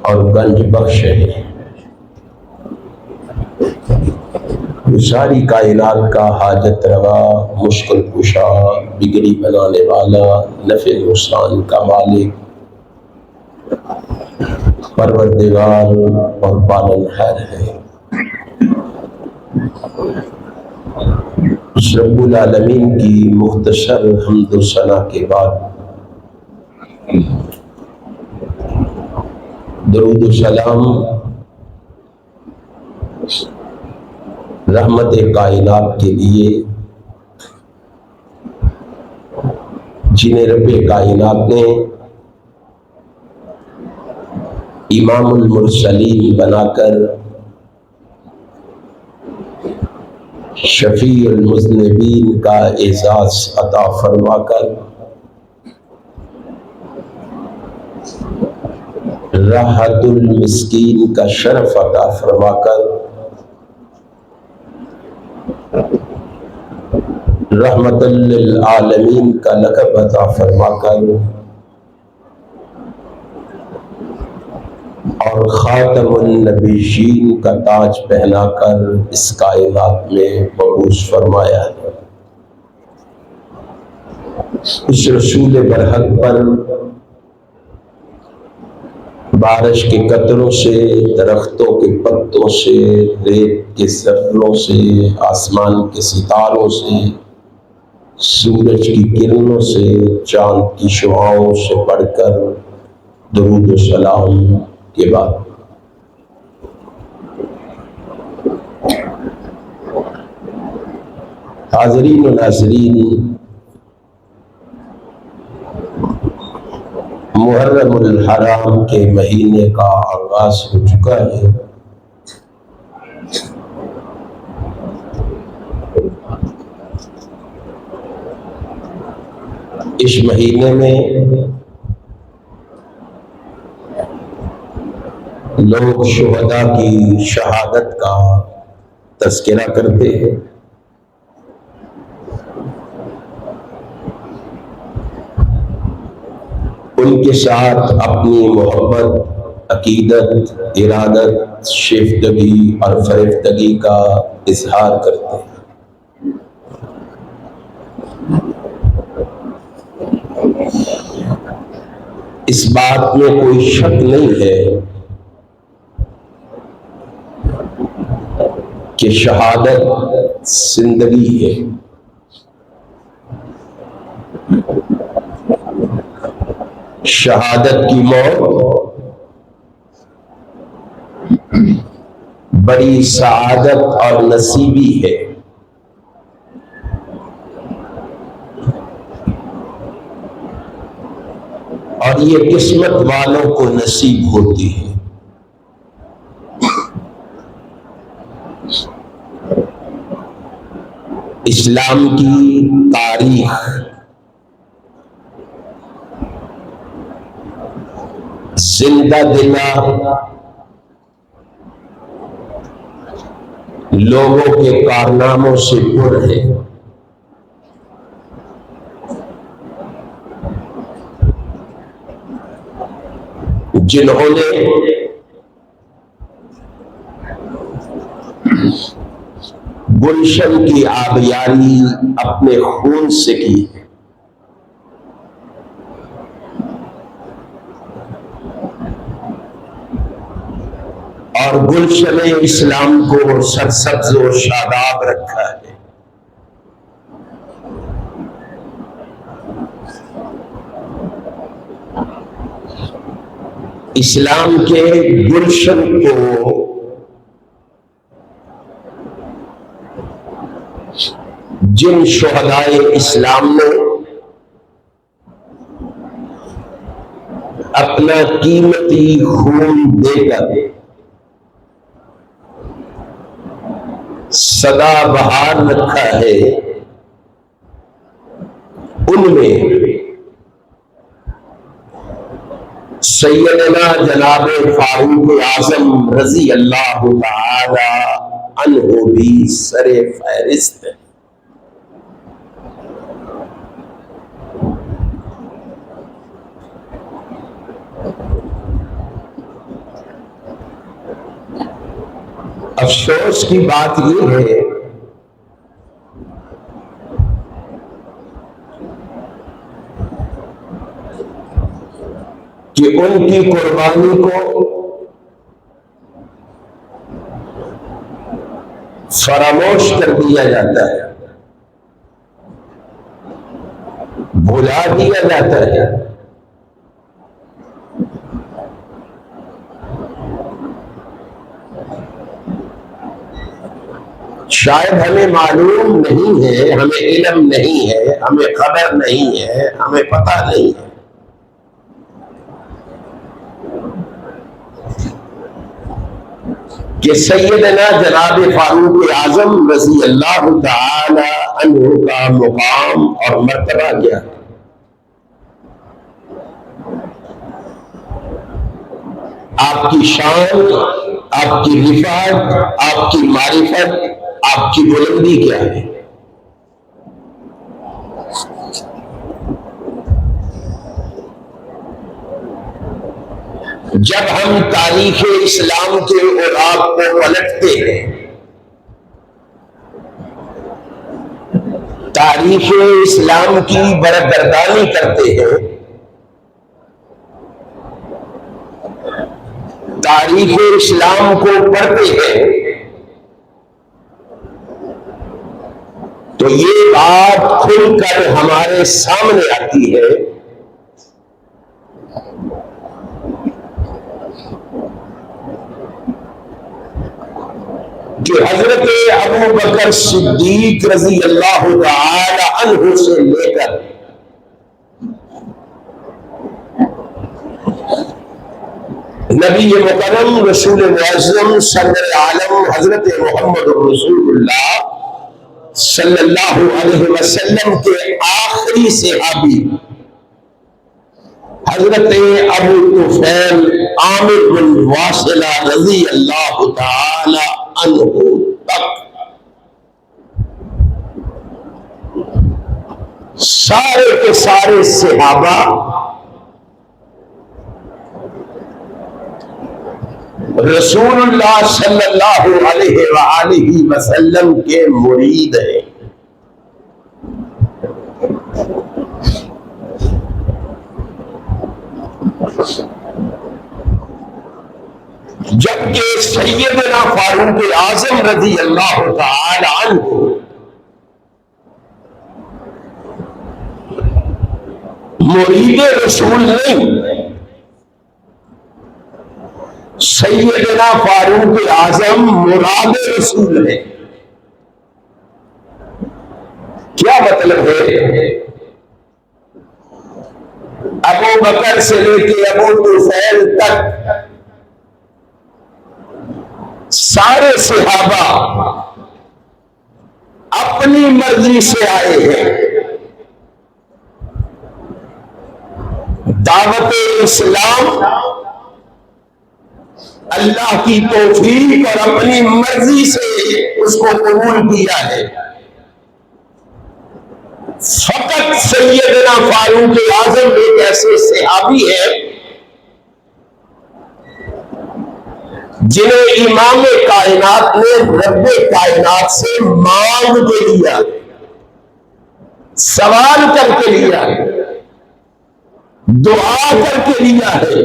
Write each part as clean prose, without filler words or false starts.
اور گنج بخش ہے، جو ساری کائنات کا حاجت روا، مشکل کشا، بگڑی بنانے والا، نفع نقصان کا مالک، پروردگار اور پالن ہار ہے۔ اس رب العالمین کی مختصر حمد و ثنا کے بعد درود و سلام رحمت کائنات کے لیے، جنہیں رب کائنات نے امام المرسلین بنا کر شفیع المذنبین کا اعزاز عطا فرما کر راحت المسکین کا شرف عطا فرما کر رحمت للعالمین کا لقب عطا فرما کر اور خاتم النبیین کا تاج پہنا کر اس کائنات میں مبعوث فرمایا ہے۔ اس رسول برحق پر بارش کے قطروں سے، درختوں کے پتوں سے، ریت کے ذروں سے، آسمان کے ستاروں سے، سورج کی کرنوں سے، چاند کی شعاعوں سے پڑھ کر درود و سلام کے بعد حاضرین و ناظرین، محرم الحرام کے مہینے کا آغاز ہو چکا ہے۔ اس مہینے میں لوگ شہداء کی شہادت کا تذکرہ کرتے ہیں۔ ان کے ساتھ اپنی محبت، عقیدت، ارادت، شیفتگی اور فریفتگی کا اظہار کرتے ہیں۔ اس بات میں کوئی شک نہیں ہے کہ شہادت زندگی ہے۔ شہادت کی موت بڑی سعادت اور نصیبی ہے۔ اور یہ قسمت والوں کو نصیب ہوتی ہے۔ اسلام کی تاریخ زندہ دلہ لوگوں کے کارناموں سے پر ہے۔ جنہوں نے گلشن کی آبیاری اپنے خون سے کی، اور گلشن اسلام کو سرسبز و شاداب رکھا ہے۔ اسلام کے گلشن کو جن شہدائے اسلام نے اپنا قیمتی خون دے کر سدا بہار رکھا ہے، ان میں سیدنا جناب فاروق اعظم رضی اللہ تعالی عنہ بھی سر فہرست ہے۔ افسوس کی بات یہ ہے کہ ان کی قربانی کو فراموش کر دیا جاتا ہے، بھلا دیا جاتا ہے۔ شاید ہمیں معلوم نہیں ہے، ہمیں علم نہیں ہے، ہمیں خبر نہیں ہے، ہمیں پتہ نہیں ہے کہ سیدنا جناب فاروق اعظم رضی اللہ تعالی عنہ کا مقام اور مرتبہ کیا ہے۔ آپ کی شان، آپ کی رفعت، آپ کی معرفت، آپ کی بلندی کیا ہے؟ جب ہم تاریخ اسلام کے اوراق کو پلٹتے ہیں، تاریخ اسلام کی برگردانی کرتے ہیں، تاریخ اسلام کو پڑھتے ہیں، تو یہ بات کھل کر ہمارے سامنے آتی ہے کہ حضرت ابو بکر صدیق رضی اللہ تعالی عنہ سے لے کر نبی مکرم رسول معظم صدر عالم حضرت محمد رسول اللہ صلی اللہ علیہ وسلم کے آخری صحابی حضرت ابو طفیل عامر بن واصلہ رضی اللہ تعالی عنہ تک سارے کے سارے صحابہ رسول اللہ صلی اللہ علیہ وآلہ وسلم کے مرید ہیں۔ جبکہ سیدنا فاروق اعظم رضی اللہ تعالی عنہ مرید رسول نہیں، سیدنا فاروق اعظم مراد رسول ہے۔ کیا مطلب ہے؟ ابو بکر سے لے کے ابو طفیل تک سارے صحابہ اپنی مرضی سے آئے ہیں، دعوت اسلام اللہ کی توفیق اور اپنی مرضی سے اس کو قبول کیا ہے۔ فقط سیدنا فاروق اعظم ایک ایسے صحابی ہیں جنہیں امام کائنات نے رب کائنات سے مانگ کے لیا، سوال کر کے لیا، دعا کر کے لیا ہے،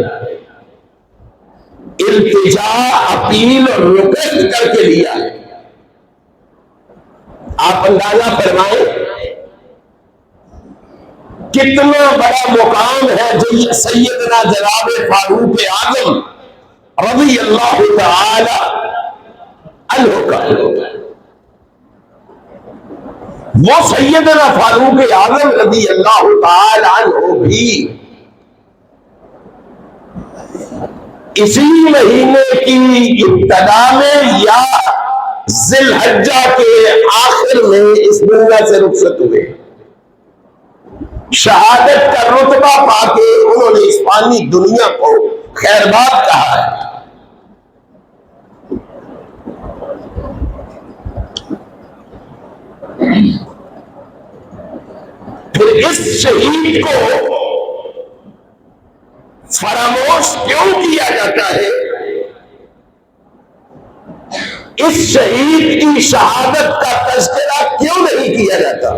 التجا، اپیل اور ریکویسٹ کر کے لیا ہے۔ آپ اندازہ فرمائیں کتنا بڑا مقام ہے جو سیدنا جناب فاروق اعظم رضی اللہ تعالی عنہ کا۔ وہ سیدنا فاروق اعظم رضی اللہ تعالی عنہ بھی اسی مہینے کی ابتدا میں یا ذی الحجہ کے آخر میں اس دنیا سے رخصت ہوئے۔ شہادت کا رتبہ پا کے انہوں نے اس فانی دنیا کو خیر باد کہا ہے۔ پھر اس شہید کو فراموش کیوں کیا جاتا ہے؟ اس شہید کی شہادت کا تذکرہ کیوں نہیں کیا جاتا؟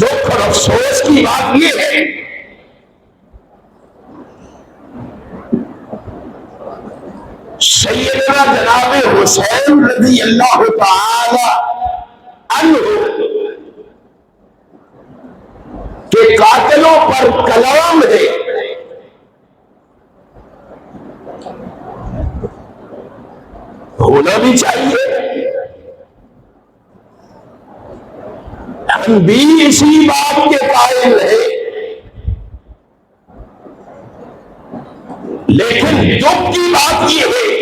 دکھ اور افسوس کی بات یہ ہے سیدنا جناب حسین رضی اللہ تعالی عنہ کے قاتلوں پر کلام ہے، ہونا بھی چاہیے۔ ہم بھی اسی بات کے قائل ہیں، لیکن دکھ کی بات یہ ہے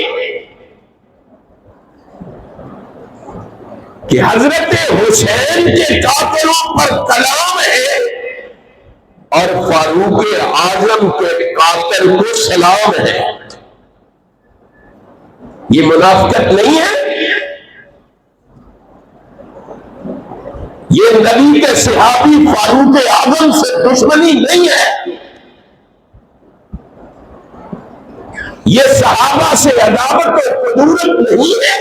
کہ حضرت حسین کے قاتلوں پر کلام ہے اور فاروق اعظم کے قاتل کو سلام ہے۔ یہ منافقت نہیں ہے، یہ نبی کے صحابی فاروق اعظم سے دشمنی نہیں ہے، یہ صحابہ سے عداوت و قدورت نہیں ہے،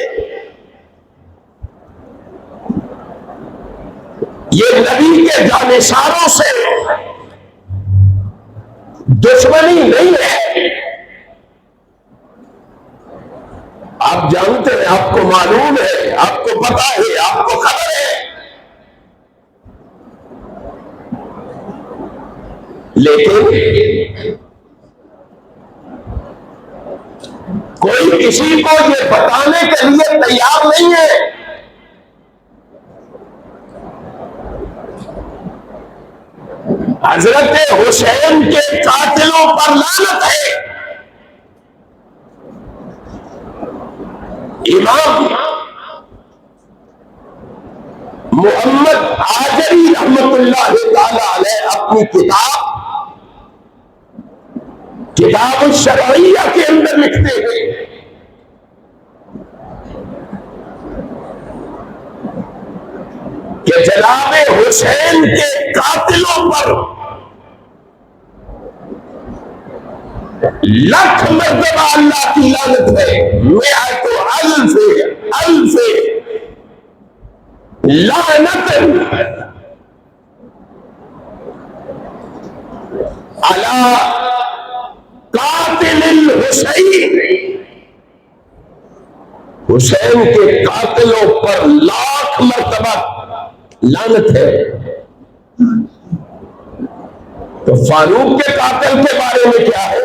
یہ نبی کے جانشاروں سے دشمنی نہیں ہے۔ آپ جانتے ہیں، آپ کو معلوم ہے، آپ کو پتا ہے، آپ کو خبر ہے، لیکن کوئی کسی کو یہ بتانے کے لیے تیار نہیں ہے۔ حضرت حسین کے قاتلوں پر لعنت ہے۔ امام محمد آجری رحمت اللہ تعالی علیہ اپنی کتاب الشرعیہ کے اندر لکھتے ہیں کہ جناب حسین کے قاتلوں پر لاکھ مرتبہ اللہ کی لعنت ہے، مئات الف لعنت علی قاتل الحسین، حسین کے قاتلوں پر لاکھ مرتبہ لعنت ہے۔ تو فاروق کے قاتل کے بارے میں کیا ہے؟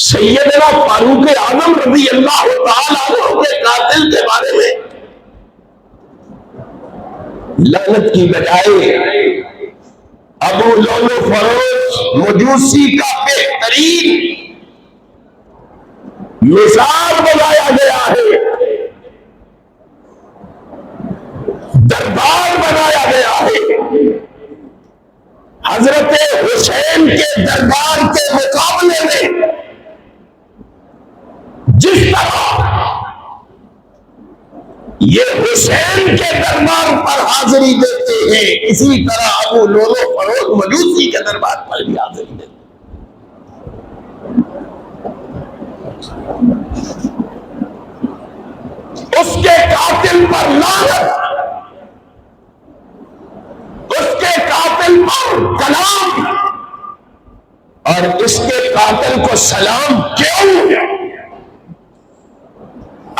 سیدنا فاروق اعظم رضی اللہ تعالی عنہ کے قاتل کے بارے میں لعنت کی بجائے ابو لؤلؤ فروز مجوسی کا بہترین مثال بنایا گیا ہے، دربار بنایا گیا ہے۔ حضرت حسین کے دربار کے مقابلے میں جس طرح یہ حسین کے دربار پر حاضری دیتے ہیں، اسی طرح ابو لؤلؤ فروز مجوسی کے دربار پر بھی حاضری دیتے ہیں۔ اس کے قاتل پر لعنت، اس کے قاتل پر کلام، اور اس کے قاتل کو سلام کیوں؟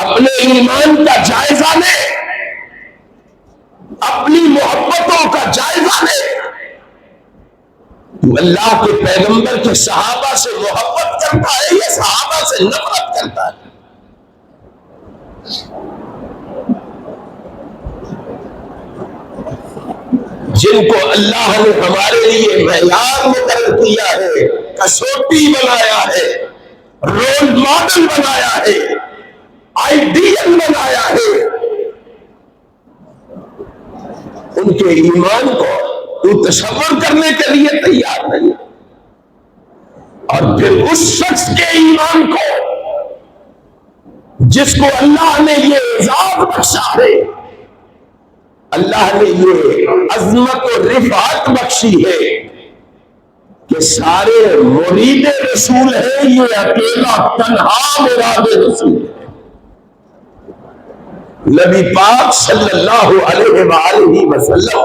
اپنے ایمان کا جائزہ لے، اپنی محبتوں کا جائزہ لے۔ تو اللہ کے پیغمبر کے صحابہ سے محبت کرتا ہے یا صحابہ سے نفرت کرتا ہے؟ جن کو اللہ نے ہمارے لیے معیار مقرر کیا ہے، کسوٹی بنایا ہے، رول ماڈل بنایا ہے، آئیڈیل بنایا ہے، ان کے ایمان کو تو تصور کرنے کے لیے تیار نہیں، اور پھر اس شخص کے ایمان کو جس کو اللہ نے یہ اعزاز بخشا ہے، اللہ نے یہ عظمت و رفعت بخشی ہے، سارے مرید رسول ہیں، یہ اکیلا تنہا مراد رسول ہے۔ نبی پاک صلی اللہ علیہ وآلہ وسلم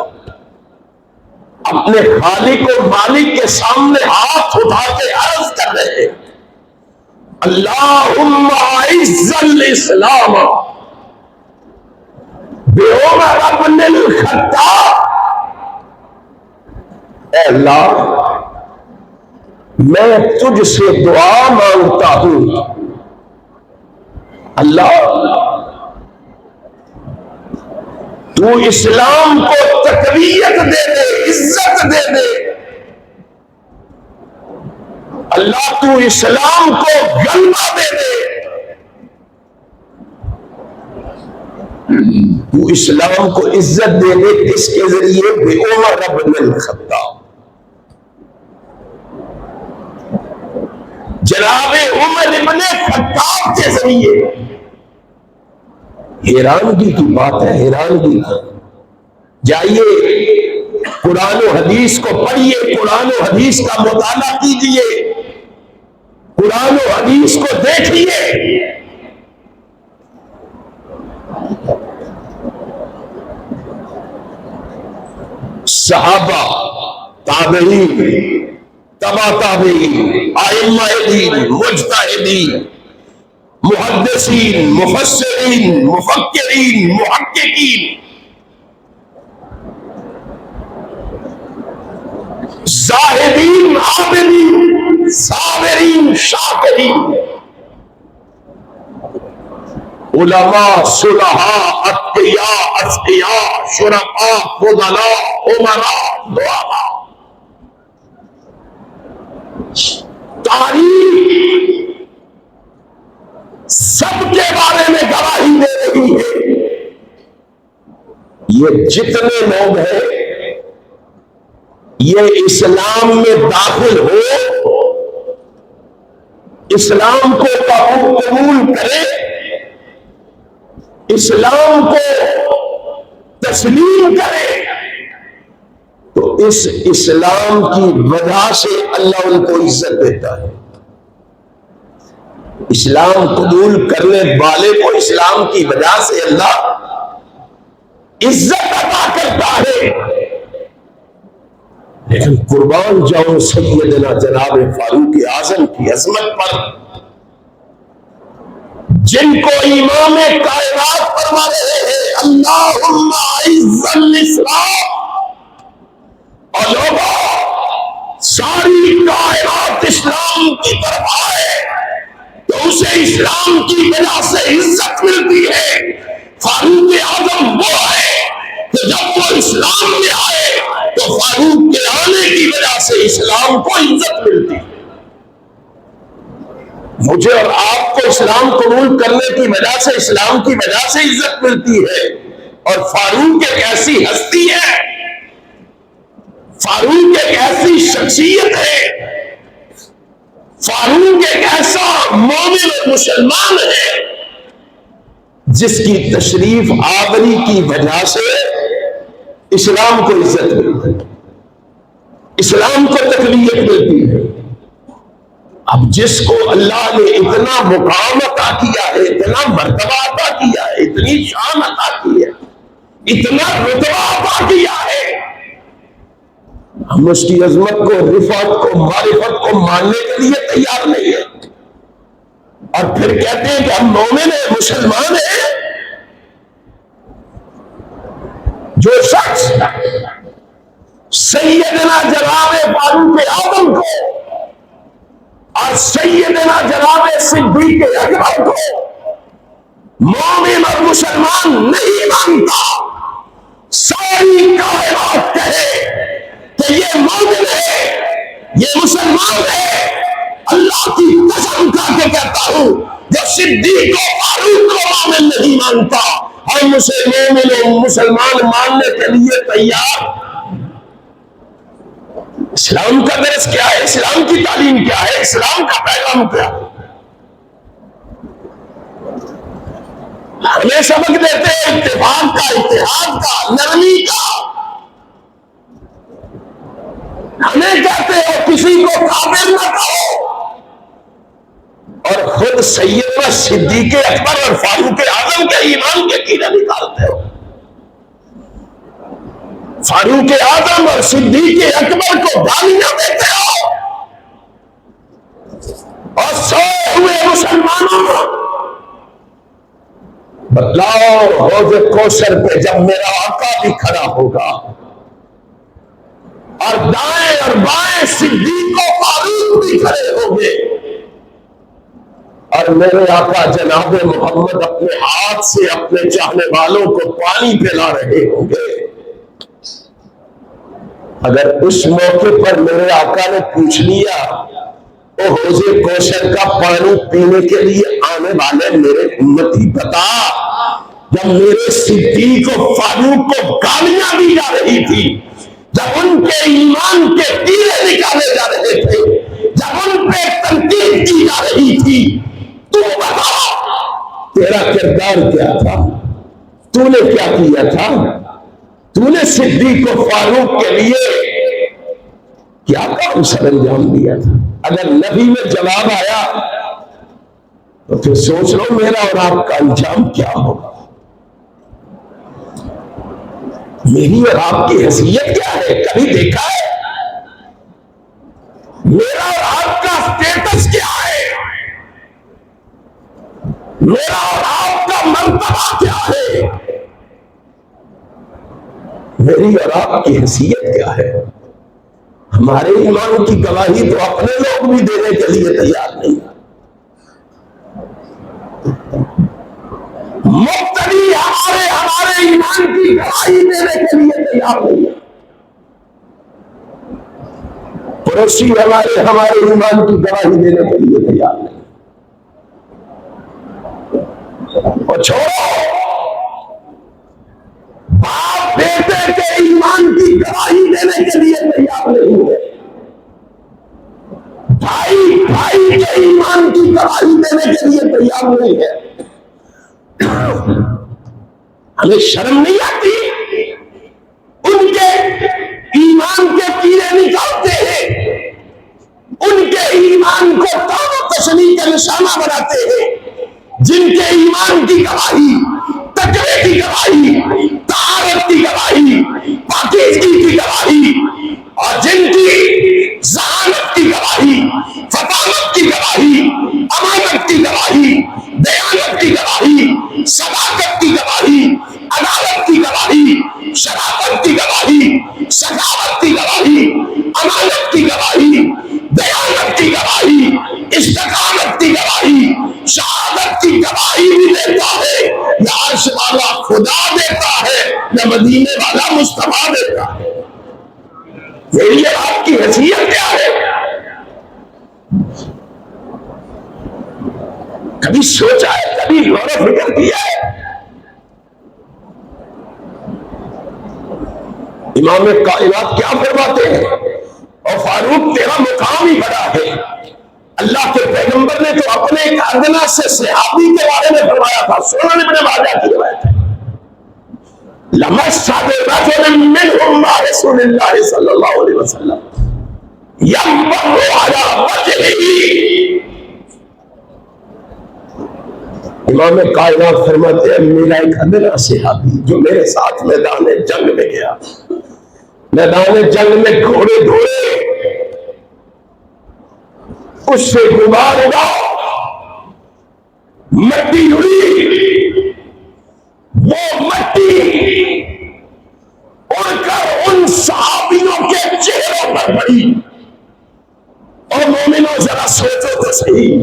اپنے خالق و مالک کے سامنے ہاتھ اٹھا کے عرض کر رہے ہیں، اللہم اعز الاسلام بعمر بن الخطاب۔ اے اللہ، میں تجھ سے دعا مانگتا ہوں، اللہ تو اسلام کو تقویت دے دے، عزت دے دے، اللہ تو اسلام کو غلبہ دے دے، تو اسلام کو عزت دے دے، کس کے ذریعے؟ بعمر بن الخطاب، جناب عمر ابن خطاب کے ذریعے۔ حیرانگی کی بات ہے، حیرانگی کی۔ جائیے قرآن و حدیث کو پڑھیے، قرآن و حدیث کا مطالعہ کیجیے، قرآن و حدیث کو دیکھیے۔ صحابہ، تابعین، تبع تابعین، ائمہ دین، مجتہدین، محدثین، مفسرین، مفکرین، محققین، زاہدین، عابدین، صابرین، شاکرین، علماء، صلحاء، اتقیاء، اذکیاء، شرفاء، فضلاء، امراء، دعاء۔ تاریخ سب کے بارے میں گواہی دے رہی ہے۔ یہ جتنے لوگ ہیں، یہ اسلام میں داخل ہو، اسلام کو قبول کرے، اسلام کو تسلیم کرے، تو اس اسلام کی وجہ سے اللہ ان کو عزت دیتا ہے۔ اسلام قبول کرنے والے کو اسلام کی وجہ سے اللہ عزت عطا کرتا ہے۔ لیکن قربان جاؤں سیدنا جناب فاروق اعظم کی عظمت پر، جن کو امام کائنات فرما رہے ہیں اللہم اعز الاسلام، اور لوگوں ساری کائنات اسلام کی طرف آئے تو اسے اسلام کی وجہ سے عزت ملتی ہے۔ فاروق اعظم وہ ہے کہ جب وہ اسلام میں آئے تو فاروق کے آنے کی وجہ سے اسلام کو عزت ملتی ہے۔ مجھے اور آپ کو اسلام قبول کرنے کی وجہ سے، اسلام کی وجہ سے عزت ملتی ہے۔ اور فاروق ایک ایسی ہستی ہے، فاروق ایک ایسی شخصیت ہے، فاروق ایک ایسا مومن اور مسلمان ہے جس کی تشریف آوری کی وجہ سے اسلام کو عزت ملتی ہے، اسلام کو تقویت ملتی ہے۔ اب جس کو اللہ نے اتنا مقام عطا کیا ہے، اتنا مرتبہ عطا کیا ہے، اتنی شان عطا کی ہے، اتنا رتبہ عطا کیا ہے، ہم اس کی عظمت کو، رفعت کو، معرفت کو ماننے کے لیے تیار نہیں ہے، اور پھر کہتے ہیں کہ ہم مومن ہیں، مسلمان ہیں۔ جو شخص سیدنا جناب فاروق اعظم کو اور سیدنا جناب صدیق اکبر کو مومن اور مسلمان نہیں مانتا، ساری کائنات کہے کہ یہ مومن ہے، یہ مسلمان ہے، اللہ کی قسم کھا کے کہتا ہوں جو صدیق و فاروق کو مومن نہیں مانتا، ہم اسے مومن و مسلمان ماننے کے لیے تیار۔ اسلام کا درس کیا ہے؟ اسلام کی تعلیم کیا ہے؟ اسلام کا پیغام کیا ہے؟ ہمیں سبق دیتے ہیں اتفاق کا، اتحاد کا، نرمی کا، ہمیں کہتے ہیں کسی کو کافر نہ کہو، اور خود سیدنا صدیق اکبر اور فاروق اعظم کے ایمان کے کیڑے نکالتے ہو۔ فاروق اعظم اور صدیق اکبر کو گالیاں دیتے ہو، اور سوئے ہوئے مسلمانوں بتلاؤ حوض کوثر پہ جب میرا آقا بھی کھڑا ہوگا اور دائیں اور بائیں صدیق و فاروق بھی کھڑے ہوں گے، اور میرے آقا جناب محمد اپنے ہاتھ سے اپنے چاہنے والوں کو پانی پلا رہے ہوں گے، اگر اس موقع پر میرے آقا نے پوچھ لیا او حوض کوثر کا پانی پینے کے لیے آنے والے میرے امتی بتا، جب میرے صدیق و فاروق کو گالیاں دی جا رہی تھی، جب ان کے ایمان کے تیرے نکالے جا رہے تھے، جب ان پہ تنقید کی جا رہی تھی، تو بتا تیرا کردار کیا تھا؟ تو نے کیا کیا تھا؟ تو نے صدیق و فاروق کے لیے کیا کام سر انجام دیا تھا؟ اگر نبی میں جواب آیا تو پھر سوچ لو میرا اور آپ کا انجام کیا ہوگا، میری اور آپ کی حیثیت کیا ہے؟ کبھی دیکھا ہے؟ میرا اور آپ کا اسٹیٹس کیا ہے؟ میرا اور آپ کا مرتبہ کیا ہے؟ میری اور آپ کی حیثیت کیا ہے؟ ہمارے ایمان کی گواہی تو اپنے لوگ بھی دینے کے لیے تیار نہیں، مقتدی ہمارے ایمان کی گواہی دینے کے لیے تیار نہیں، پڑوسی ہمارے ایمان کی گواہی دینے کے لیے تیار نہیں، اور چھوڑو باپ بیٹے کے ایمان کی گواہی دینے کے لیے تیار نہیں ہے، بھائی کے ایمان کی گواہی دینے کے لیے تیار نہیں ہے۔ ہمیں شرم نہیں آتی؟ ان کے ایمان کے کیڑے نکالتے ہیں، ان کے ایمان کو تان و تشنیع کا نشانہ بناتے ہیں، جن کے ایمان کی گواہی، تقوی کی گواہی، طہارت کی گواہی، پاکیزگی کی گواہی، اور جن کی ذہانت کی گواہی، فطانت کی گواہی، امانت کی گواہی، دیانت کی گواہی، صداقت کی گواہی، عدالت کی گواہی، شرافت کی گواہی، سخاوت کی گواہی، امانت کی گواہی، دیانت کی گواہی، استقامت کی گواہی، شہادت کی گواہی بھی دیتا ہے، یا عرش والا خدا دیتا ہے، یا مدینے والا مصطفیٰ دیتا ہے۔ میری آپ کی حیثیت کیا ہے؟ کبھی سوچا ہے؟ کبھی غور و فکر کیا ہے؟ امام کائنات کیا فرماتے ہیں؟ اور فاروق تیرا مقام ہی بڑا ہے۔ اللہ کے پیغمبر نے تو اپنے ایک ادنا سے صحابی کے بارے میں فرمایا تھا، سنن ابن ماجہ کی روایت ہے، لمسّ برجل منهم مع رسول اللہ صلی اللہ علیہ وسلم ينبغ على وجهه۔ امام کائنات فرماتے ہیں میرا ایک ادنا صحابی جو میرے ساتھ میدان جنگ میں گیا، میدان جنگ میں گھوڑے دوڑے، اس سے غبار اڑا، مٹی اڑی، وہ مٹی اڑ کر ان صحابیوں کے چہروں پر پڑی۔ اور مومنوں ذرا سوچو تو صحیح،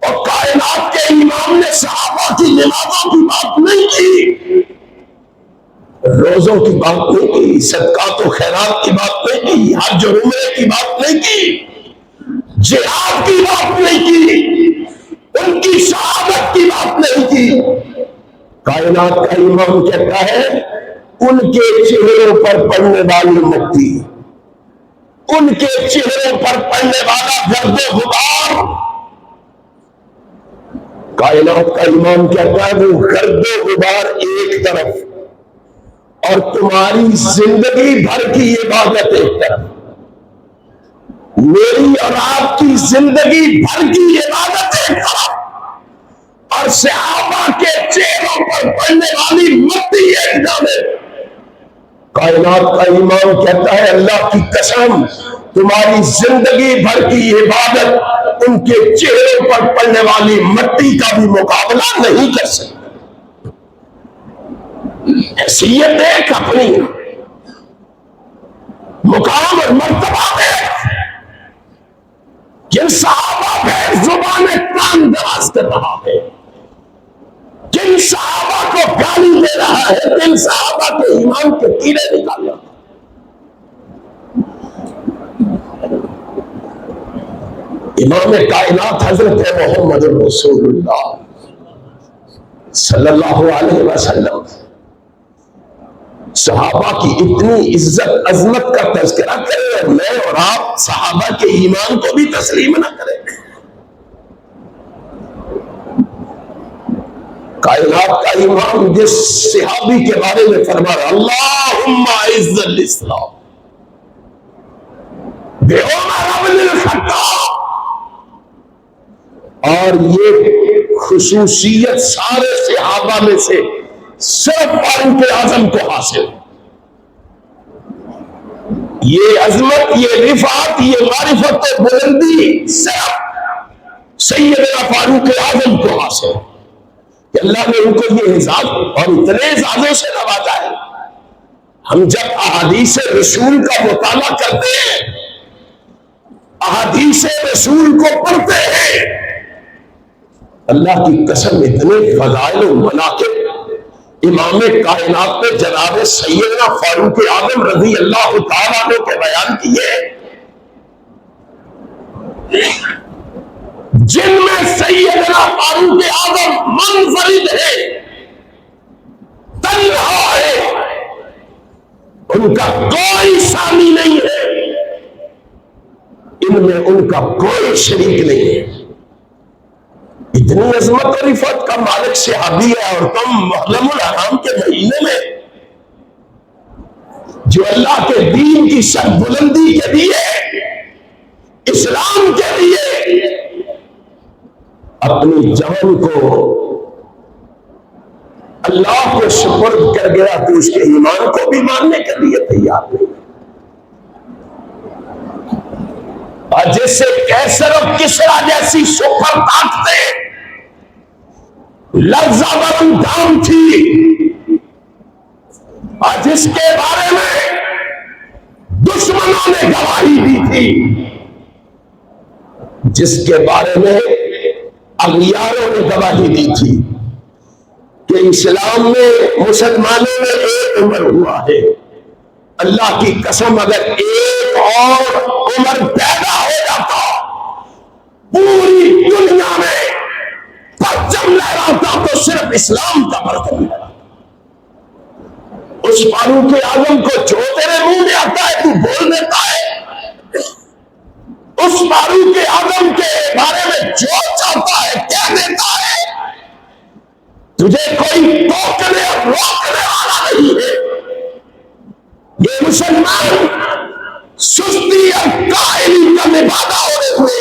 اور کائنات کے امام نے صحابہ کی نمازوں کی بات نہیں کی، روزوں کی بات نہیں کی، صدقات و خیرات کی بات نہیں کی، حج و عمرے کی بات نہیں کی، جہاد کی بات نہیں کی، ان کی شہادت کی بات نہیں کی۔ کائنات کا امام کہتا ہے ان کے چہروں پر پڑنے والی مٹی، ان کے چہروں پر پڑنے والا گرد و غبار، کائنات کا امام کہتا ہے وہ گرد و غبار ایک طرف اور تمہاری زندگی بھر کی عبادت ایک طرف۔ میری اور آپ کی زندگی بھر کی عبادتیں کرو اور صحابہ کے چہروں پر پڑنے والی مٹی ایک جانب۔ کائنات کا امام کہتا ہے اللہ کی قسم تمہاری زندگی بھر کی عبادت ان کے چہروں پر پڑنے والی مٹی کا بھی مقابلہ نہیں کر سکتی۔ حیثیت ایک اپنی مقام اور مرتبہ ایک، جن صحابہ پہ زبان کان دراز کر رہا ہے، جن صحابہ کو گالی دے رہا ہے، جن صحابہ کے ایمان کے کیڑے نکال رہا ہے۔ امام کائنات حضرت محمد رسول اللہ صلی اللہ علیہ وسلم صحابہ کی اتنی عزت عظمت کا تذکرہ کرے اور میں اور آپ صحابہ کے ایمان کو بھی تسلیم نہ کریں۔ کائنات کا امام جس صحابی کے بارے میں فرما رہا اللہم اعز الاسلام بعمر بن الخطاب، اور یہ خصوصیت سارے صحابہ میں سے صرف فاروق اعظم کو حاصل، یہ عظمت، یہ رفعت، یہ معرفت و بلندی صرف سیدنا فاروق اعظم کو حاصل کہ اللہ نے ان کو یہ اعزاز اور اتنے اعزازوں سے نوازا ہے۔ ہم جب احادیث رسول کا مطالعہ کرتے ہیں، احادیث رسول کو پڑھتے ہیں، اللہ کی قسم اتنے فضائل و مناقب امام کائنات نے جناب سیدنا فاروق اعظم رضی اللہ تعالیٰ عنہ کے بیان کیے، جن میں سیدنا فاروق اعظم منفرد ہے، تنہا ہے، ان کا کوئی ثانی نہیں ہے، ان میں ان کا کوئی شریک نہیں ہے۔ اتنی عظمت اور رفعت کا مالک صحابی ہے، اور تم محرم الحرام کے مہینے میں جو اللہ کے دین کی سر بلندی کے لیے، اسلام کے لیے اپنی جان کو اللہ کے سپرد کر گیا، تو اس کے ایمان کو بھی ماننے کے لیے تیار نہیں۔ اور جس سے کیسر اور کسرا جیسی سپر طاقتیں لرزہ بر اندام تھی، اور جس کے بارے میں دشمنوں نے گواہی دی تھی، جس کے بارے میں اغیاروں نے گواہی دی تھی کہ اسلام میں مسلمانوں میں ایک عمر ہوا ہے، اللہ کی قسم اگر ایک اور عمر پیدا ہو جاتا پوری دنیا میں پرچم لہراتا تو صرف اسلام کا پرچم لہراتا۔ اس فاروق اعظم کو جو تیرے منہ میں آتا ہے تو بول دیتا ہے، اس فاروق اعظم کے بارے میں جو چاہتا ہے کہہ دیتا ہے، تجھے کوئی ٹوکنے اور روکنے والا نہیں ہے۔ یہ مسلمان سستی اور کاہلی کا نبھانا ہونے ہوئے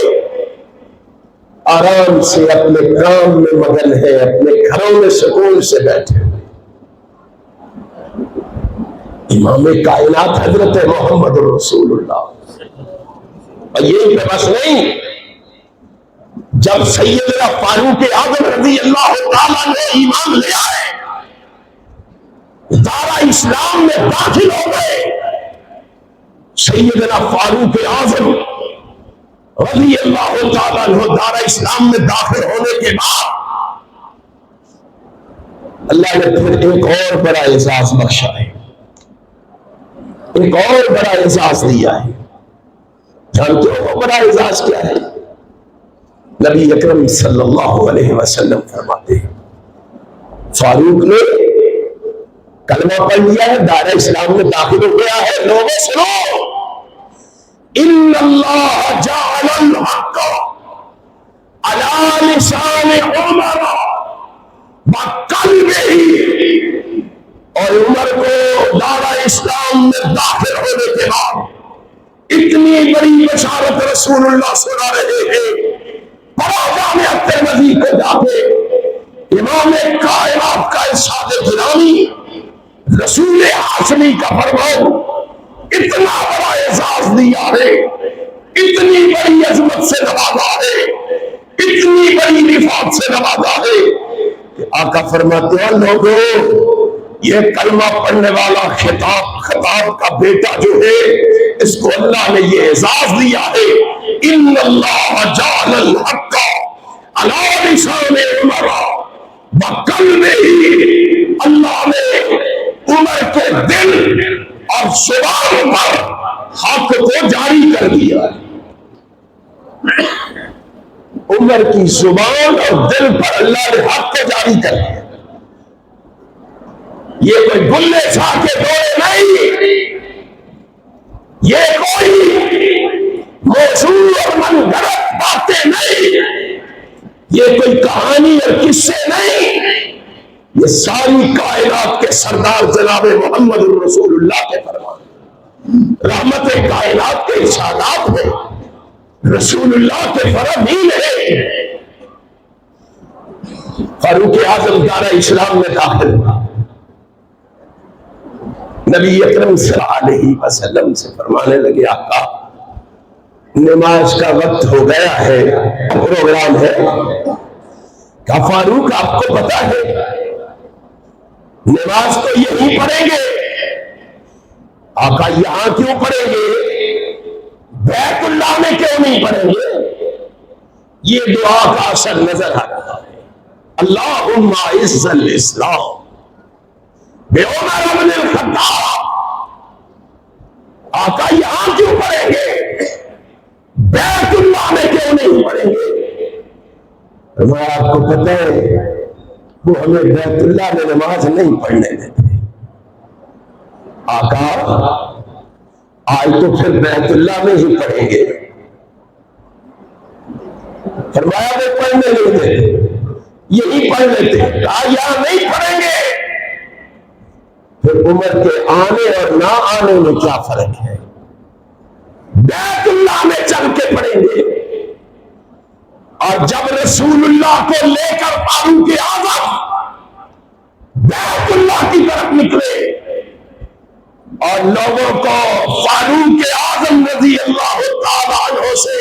آرام سے اپنے کام میں مگن ہے، اپنے گھروں میں سکون سے بیٹھے ہوئے۔ امام کائنات حضرت محمد رسول اللہ، اور یہی پہ بس نہیں، جب سیدنا فاروق اعظم رضی اللہ تعالیٰ نے ایمان لے آئے، دارا اسلام میں داخل ہو گئے، سیدنا فاروق اعظم رضی اللہ تعالیٰ عنہ دارا اسلام میں داخل ہونے کے بعد اللہ نے پھر ایک اور بڑا اعزاز بخشا ہے، ایک اور بڑا اعزاز دیا ہے۔ جانتے ہو وہ بڑا اعزاز کیا ہے؟ نبی اکرم صلی اللہ علیہ وسلم فرماتے ہیں فاروق نے کلمہ پڑھ لیا ہے، دائرہ اسلام میں داخل ہو گیا ہے، لوگوں سنو، ان اللہ جعل الحق علی لسان عمر بقلبہ، اور عمر کو دائرہ اسلام میں داخل ہونے کے بعد اتنی بڑی بشارت رسول اللہ سنا رہے ہیں. جامع ترمذی کو جا کے امام کائنات کا ارشاد گرامی رسول ہاشمی کا فرمان اتنا بڑا اعزاز دیا ہے، اتنی بڑی عظمت سے نوازا ہے، اتنی بڑی رفعت سے نوازا ہے کہ آقا فرماتے ہیں لوگوں یہ کلمہ پڑھنے والا خطاب کا بیٹا جو ہے اس کو اللہ نے یہ اعزاز دیا ہے، ان اللہ جعل الحق علی لسان عمر بقلبہ، اللہ نے عمر کے دل اور زبان پر حق کو جاری کر دیا. عمر کی زبان اور دل پر اللہ نے حق کو جاری کر دیا. یہ کوئی بلے شاہ کے دورے نہیں، یہ کوئی موضوع اور من گھڑت باتیں نہیں، یہ کوئی کہانی اور قصے نہیں، یہ ساری کائنات کے سردار جناب محمد رسول اللہ کے فرمان، رحمت کائنات کے ارشادات میں رسول اللہ کے فرامین ہے. فاروق اعظم دارہ اسلام میں داخل ہوا، نبی اکرم صلی اللہ علیہ وسلم سے فرمانے لگے آقا نماز کا وقت ہو گیا ہے، پروگرام ہے. کہا فاروق آپ کو پتا ہے نماز تو یہی پڑھیں گے. آقا یہاں کیوں پڑھیں گے، بیت اللہ میں کیوں نہیں پڑھیں گے؟ یہ دعا کا اثر نظر آ رہا ہے. اللہم اعز الاسلام بعمر بن الخطاب. آقا یہاں کیوں پڑھیں گے، بیت اللہ میں کیوں نہیں پڑھیں گے؟ میں آپ کو پتہ ہے وہ ہمیں بیت اللہ میں نماز نہیں پڑھنے دیتے. آقا آج تو پھر بیت اللہ میں ہی پڑھیں گے. فرمایا وہ پڑھنے نہیں دیتے، یہی پڑھ لیتے. کہا یہاں نہیں پڑھیں گے. پھر عمر کے آنے اور نہ آنے میں کیا فرق ہے، بیت اللہ میں چل کے پڑھیں گے. اور جب رسول اللہ کو لے کر فاروق اعظم بیت اللہ کی طرف نکلے اور لوگوں کو فاروق اعظم رضی اللہ تعالی عنہ سے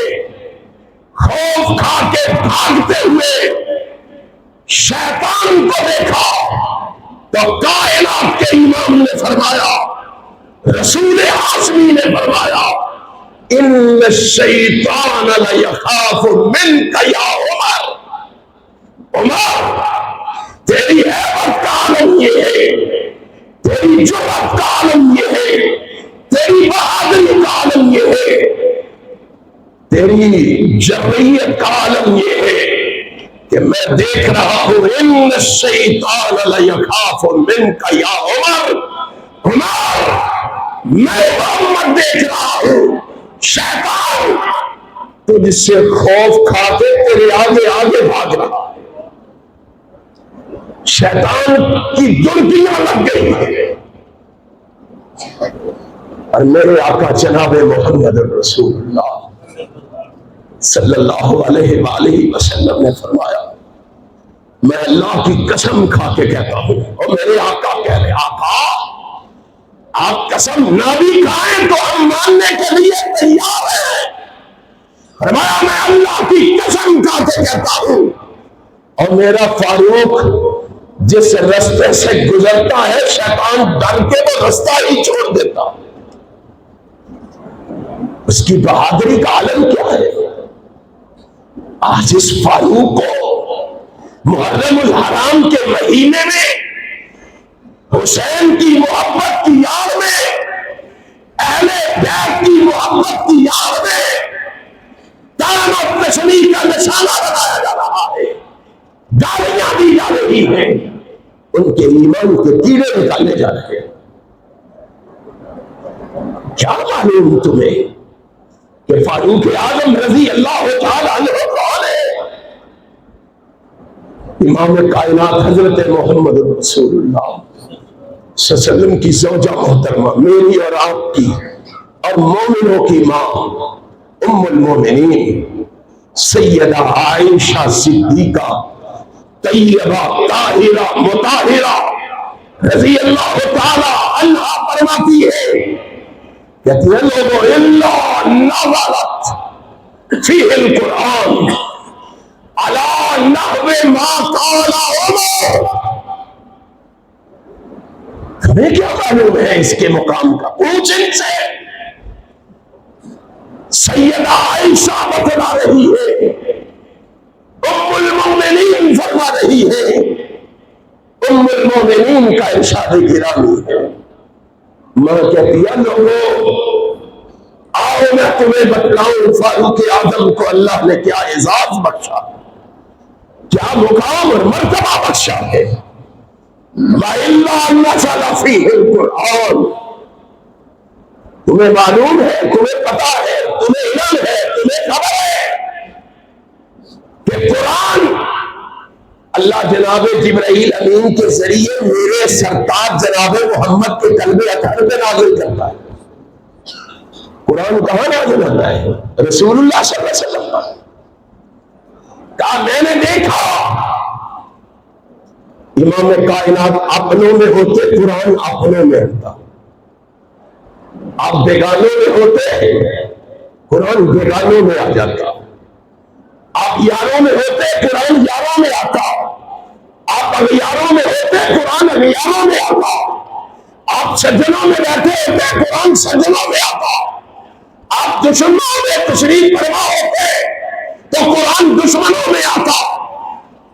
خوف کھا کے بھاگتے ہوئے شیطان کو دیکھا تو کائنات کے امام نے فرمایا، رسول ہاشمی نے فرمایا ان الشیطان لیخاف منک یا عمر. عمر تیری ہیبت کا عالم یہ ہے، تیری جرأت کا عالم یہ ہے، تیری بہادری کا عالم یہ ہے، تیری جرئیت کا عالم یہ ہے کہ میں دیکھ رہا ہوں ان الشیطان لیخاف منک یا عمر. عمر میں محمد دیکھ رہا ہوں شیطان تجھ سے خوف کھا کے تیرے آگے آگے بھاگ رہا ہے. شیطان کی دڑکیاں لگ گئی ہیں. اور میرے آقا جناب محمد رسول اللہ صلی اللہ علیہ وآلہ وسلم نے فرمایا میں اللہ کی قسم کھا کے کہتا ہوں، اور میرے آقا کہہ رہے آقا آپ قسم نہ بھی کھائیں تو ہم ماننے کے لیے تیار ہیں. فرمایا میں اللہ کی قسم کھا کے کہتا ہوں، اور میرا فاروق جس رستے سے گزرتا ہے شیطان ڈر کے وہ رستہ ہی چھوڑ دیتا. اس کی بہادری کا عالم کیا ہے. آج اس فاروق کو محرم الحرام کے مہینے میں حسین کی محبت کی یاد میں، اہل بیت کی محبت کی یاد میں تان و تشریح کا نشانہ بنایا جا رہا ہے، گالیاں دی جا رہی ہیں، ان کے ایمان کے کیڑے نکالے جا رہے ہیں. کیا معلوم تمہیں کہ فاروق اعظم رضی اللہ تعالی عنہ کون ہے؟ امام کائنات حضرت محمد رسول اللہ صلی اللہ علیہ وسلم کی زوجہ محترمہ، میری اور آپ کی اور مومنوں کی ماں ام المومنین سیدہ عائشہ صدیقہ طیبہ طاہرہ مطہرہ رضی اللہ تعالی عنہا فرماتی ہے، کہتی ہے لوگوں الا نزلت فیہ القرآن علی نحو ما قال عمر. تمہیں کیا معلوم ہے اس کے مقام کا؟ پوچھ ان سے. سیدہ عائشہ بتلا رہی ہے، ام المومنین فرما رہی ہے، ام المومنین کا ارشاد گرامی ہے. ماں کہتی ہے لوگوں آؤ میں تمہیں بتلاؤں فاروق اعظم کو اللہ نے کیا اعزاز بخشا، کیا مقام اور مرتبہ بخشا ہے. وَإِلَّا نَزَلَ فِيهِ الْقُرْآنُ. تمہیں معلوم ہے، تمہیں پتا ہے، تمہیں علم ہے، تمہیں خبر ہے کہ قرآن اللہ جناب جبرائیل امین کے ذریعے میرے سرتاج جناب محمد کے قلب اطہر پہ نازل کرتا ہے. قرآن کہاں نازل ہوتا ہے؟ رسول اللہ صلی اللہ علیہ وسلم کا. کہا میں نے دیکھا امام کائنات اپنوں میں ہوتے، قرآن اپنوں میں ہوتا. آپ بیگانوں میں ہوتے، قرآن بیگانوں میں آ جاتا. آپ یاروں میں ہوتے، قرآن یاروں میں آتا. آپ اغیاروں میں ہوتے، قرآن اغیاروں میں آتا. آپ سجنوں میں بیٹھے ہوتے، قرآن سجنوں میں آتا. آپ دشمنوں میں تشریف فرما ہوتے تو قرآن دشمنوں میں آتا.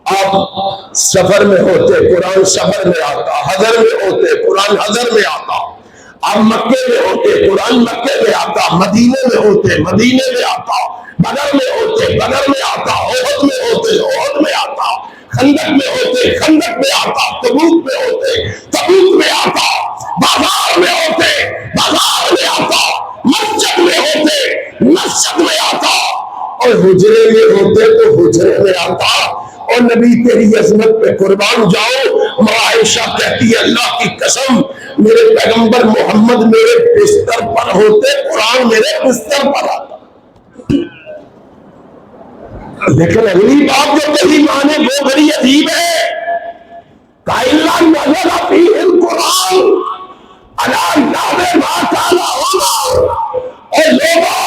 آپ سفر میں ہوتے، قرآن سفر میں آتا. حضر میں ہوتے، قرآن حضر میں آتا. آپ مکے میں ہوتے، قرآن مکے میں آتا. مدینے میں ہوتے، مدینے میں آتا. بدر میں ہوتے، بدر میں آتا. احد میں ہوتے، احد میں آتا. خندق میں ہوتے، خندق میں آتا. تبوک میں ہوتے، تبوک میں آتا. بازار میں ہوتے، بازار میں آتا. مسجد میں ہوتے، مسجد میں آتا. اور حجرے میں ہوتے تو حجرے میں آتا. اور نبی تیری عظمت پہ قربان جاؤ، ماں عائشہ کہتی ہے اللہ کی قسم میرے پیغمبر محمد میرے بستر پر ہوتے، قرآن میرے بستر پر آتا. لیکن اگلی بات جو کہی ماں نے وہ بڑی عجیب ہے. قائلہ نظر فیہ القرآن علی نحو ما قال عمر. اور لوگوں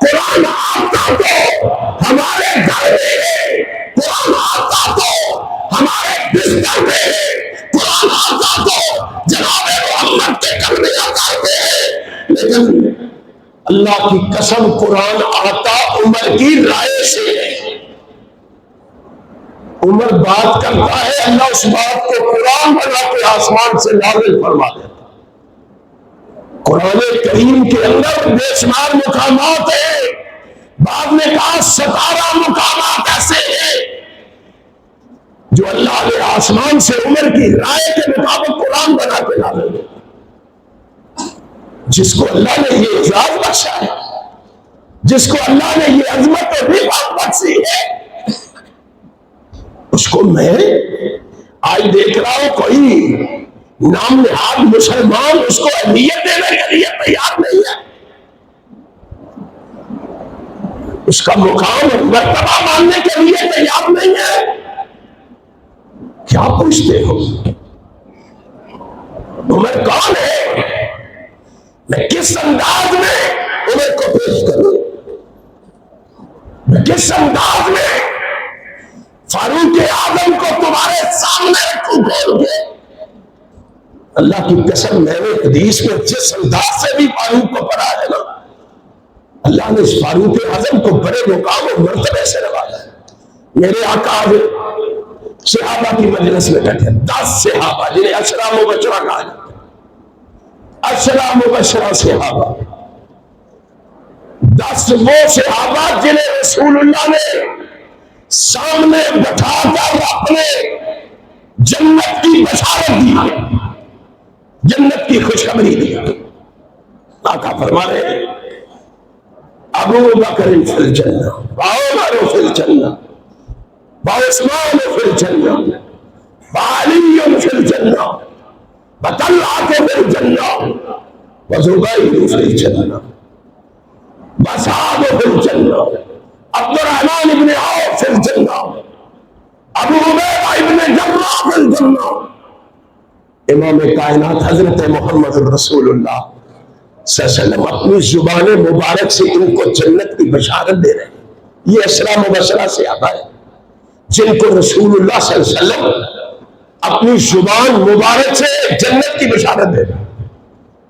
قرآن آتا تو ہمارے گھر میں ہے، قرآن آتا تو ہمارے بستر میں ہے، قرآن آتا تو جناب محمد کے قلب اطہر میں ہے. لیکن اللہ کی قسم قرآن آتا عمر کی رائے سے ہے. عمر بات کرتا ہے، اللہ اس بات کو قرآن بنا کے آسمان سے نازل فرما دیتا. قرآن کریم کے اندر بے شمار مقامات ہیں. بعد میں کہا 17 مقامات ایسے ہیں جو اللہ نے آسمان سے عمر کی رائے کے مطابق قرآن بنا کے نازل کیا. جس کو اللہ نے یہ اعزاز بخشا ہے، جس کو اللہ نے یہ عظمت اور رفعت بخشی ہے، اس کو میں آج دیکھ رہا ہوں کوئی نام نہاد مسلمان اس کو اہمیت دینے کے لیے تیار نہیں ہے. اس کا مقام اور مرتبہ ماننے کے لیے تیار نہیں ہے. کیا پوچھتے ہو عمر کون ہے؟ میں کس انداز میں عمر کو پیش کروں؟ میں کس انداز میں فاروق اعظم کو تمہارے سامنے رکھوں کھول کے؟ اللہ کی قسم میں نے حدیث میں جس انداز سے بھی فاروق کو پڑھا ہے نا، اللہ نے اس فاروق اعظم کو بڑے مقام و مرتبے سے نوازا ہے. میرے آقا صحابہ کی مجلس میں بیٹھے 10 صحابہ جنہیں عشرہ مبشرہ کہا جاتا ہے. عشرہ مبشرہ صحابہ، 10 وہ صحابہ جنہیں رسول اللہ نے سامنے بٹھا کر اپنے جنت کی بشارت دی، جنت کی خوشخبری دی. آقا فرما رہے ہیں ابو بکر فی الجنہ، وعمر فی الجنہ، وعثمان فی الجنہ، وعلی فی الجنہ، وطلحہ فی الجنہ، وزبیر فی الجنہ وسعد فی الجنہ عبد الرحمن ابن عوف فی الجنہ ابو عبیدہ ابن جراح فی الجنہ. امام کائنات حضرت محمد رسول اللہ صلی اللہ علیہ وسلم اپنی زبان مبارک سے ان کو جنت کی بشارت دے رہے ہیں. یہ اسرا مبشرہ سے آتا ہے جن کو رسول اللہ صلی اللہ علیہ وسلم اپنی زبان مبارک سے جنت کی بشارت دے رہے ہیں.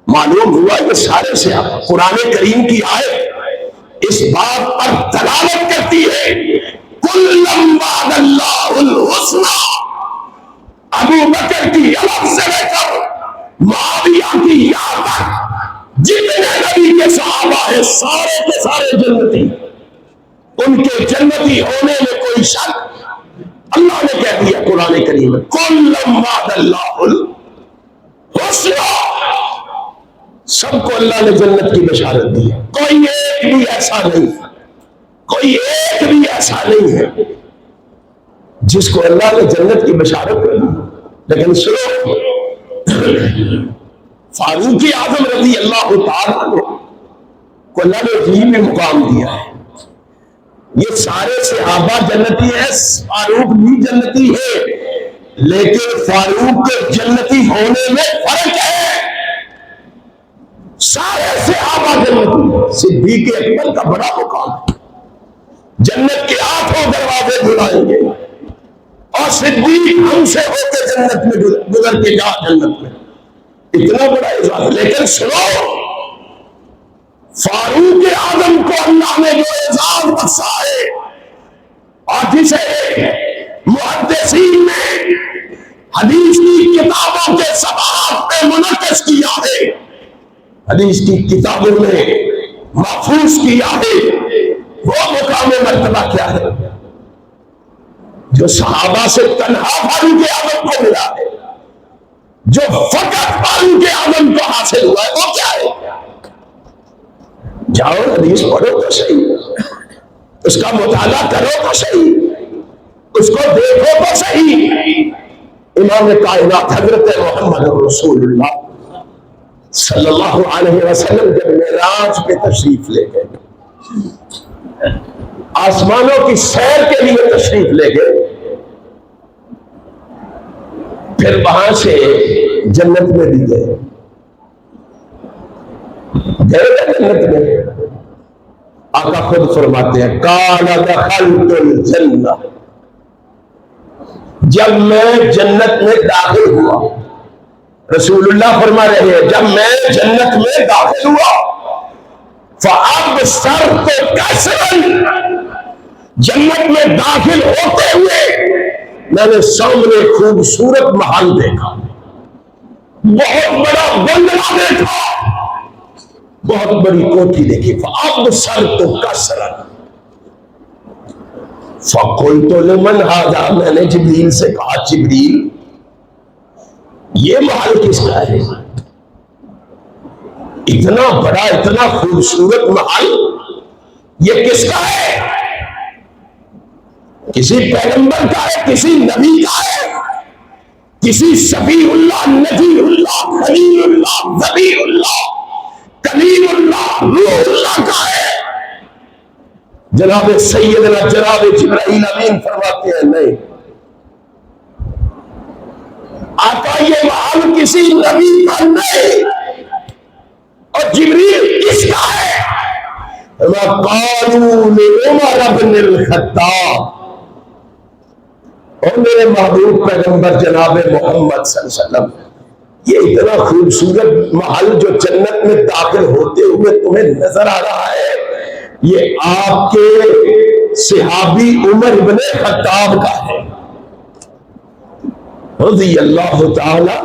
معلوم ہوا یہ سارے سے آتا. قرآن کریم کی آیت اس بات پر دلالت کرتی ہے کلم وعد اللہ الحسنی. ابو بکر کی الگ سے لے کر معاویہ کی یہاں تک جتنے نبی کے صحابہ ہیں سارے کے سارے جنتی. ان کے جنتی ہونے میں کوئی شک. اللہ نے کہہ دیا قرآن کریم میں کلم وعد اللہ الحسنی. سب کو اللہ نے جنت کی بشارت دی ہے. کوئی ایک بھی ایسا نہیں ہے, کوئی ایک بھی ایسا نہیں ہے جس کو اللہ نے جنت کی بشارت دی. لیکن سنو, فاروق اعظم رضی اللہ تعالیٰ کو اللہ نے عظیم مقام دیا ہے. یہ سارے صحابہ جنتی ہیں, فاروق بھی جنتی ہے, لیکن فاروق کے جنتی ہونے میں فرق ہے. سارے صحابہ جنتی. صدیق اکبر کا بڑا مقام ہے, جنت کے 8 دروازے کھلائیں گے اور صدیق ہم سے ہو کے جنت میں گزر کے جا جنت میں. اتنا بڑا اعزاز. لیکن سنو, فاروق اعظم کو اللہ نے جو اعزاز بخشا ہے اور جسے محدثین نے حدیث کی کتابوں کے صفحات پہ منعکس کیا ہے, حدیث کی کتابوں میں محفوظ کیا ہے, وہ مقام مرتبہ کیا ہے جو صحابہ سے تنہا فاروق اعظم کو ملا ہے, جو فقط فاروق اعظم کو حاصل ہوا ہے. وہ کیا ہے؟ جاؤ حدیث پڑھو تو صحیح, اس کا مطالعہ کرو تو صحیح, اس کو دیکھو تو صحیح. امام کائنات حضرت محمد رسول اللہ صلی اللہ علیہ وسلم جب معراج پہ تشریف لے گئے, آسمانوں کی سیر کے لیے تشریف لے گئے, پھر وہاں سے جنت میں بھی گئے جنت میں. آقا خود فرماتے ہیں قال دخلت الجنہ, جب میں جنت میں داخل ہوا. رسول اللہ فرما رہے ہیں جب میں جنت میں داخل ہوا فَأَبْصَرْتُ كَسْرًا, جنت میں داخل ہوتے ہوئے میں نے سامنے خوبصورت محل دیکھا, بہت بڑا بنگلہ دیکھا, بہت بڑی کوٹھی دیکھی. فَأَبْصَرْتُ كَسْرًا فَقُلْتُ لِمَنْ هَذَا, میں نے جبریل سے کہا جبریل یہ محل کس کا ہے؟ اتنا بڑا اتنا خوبصورت محل یہ کس کا ہے؟ کسی پیغمبر کا ہے, کسی نبی کا ہے, کسی صفی اللہ, نبی اللہ, خلیل اللہ, ذبی اللہ, کلیم اللہ, روح اللہ کا ہے؟ جناب سیدنا جناب جبرائیل امین فرماتے ہیں نہیں, آقا یہ محل کسی نبی کا نہیں. اور جبریل کس کا ہے؟ وَقَالُوا لِعُمَرَ بْنِ الْخَطَّابِ, اور میرے محبوب پیغمبر جناب محمد صلی اللہ علیہ وسلم, یہ اتنا خوبصورت محل جو جنت میں داخل ہوتے ہوئے تمہیں نظر آ رہا ہے یہ آپ کے صحابی عمر بن خطاب کا ہے رضی اللہ تعالی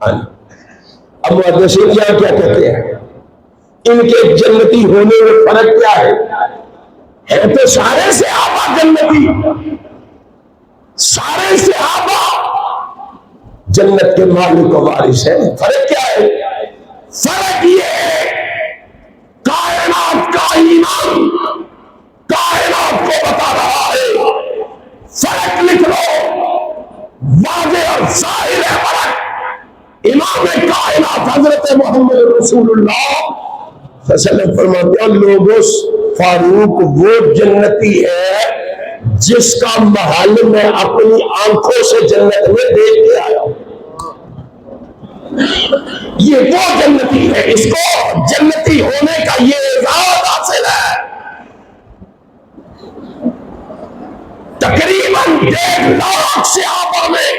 عنہ. اب محدثین کیا کہتے ہیں ان کے جنتی ہونے میں فرق کیا ہے تو سارے صحابہ جنتی, سارے صحابہ جنت کے مالک و وارث ہیں. فرق کیا ہے؟ فرق یہ ہے کائنات کا ایمان کائنات کو بتا رہا ہے. فرق لکھ لو, واضح اور ظاہر ہے فرق. امام کائنات حضرت محمد رسول اللہ صلی اللہ علیہ وسلم فرماتے ہیں لوگوں فاروق وہ جنتی ہے جس کا محل میں اپنی آنکھوں سے جنت میں دیکھ کے آیا ہوں. یہ وہ جنتی ہے، اس کو جنتی ہونے کا یہ اعزاز حاصل ہے. تقریباً 1.5 لاکھ صحابہ میں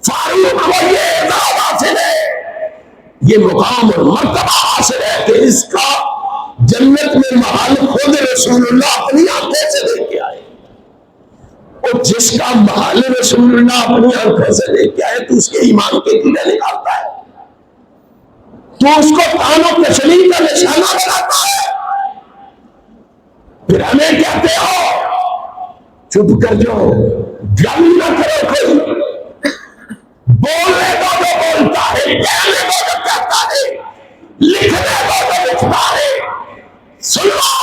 فاروق کو یہ اعزاز حاصل ہے، یہ مقام اور مرتبہ حاصل ہے کہ اس کا جنت میں محل خود رسول اللہ اپنی آنکھوں سے دیکھ کے آئے. اور جس کا محل رسول اللہ اپنی آنکھوں سے دیکھ کے آئے تو اس کے ایمان کے قیدے نکالتا ہے، تو اس کو تان و تشریح کا نشانہ بناتا ہے. پھر ہمیں کہتے ہو چپ کر جاؤ، گل نہ کرو، کوئی بولنے دو تو بولتا ہے، کہنے دو تو کہتا ہے، لکھنے دو تو لکھتا ہے. سن لو،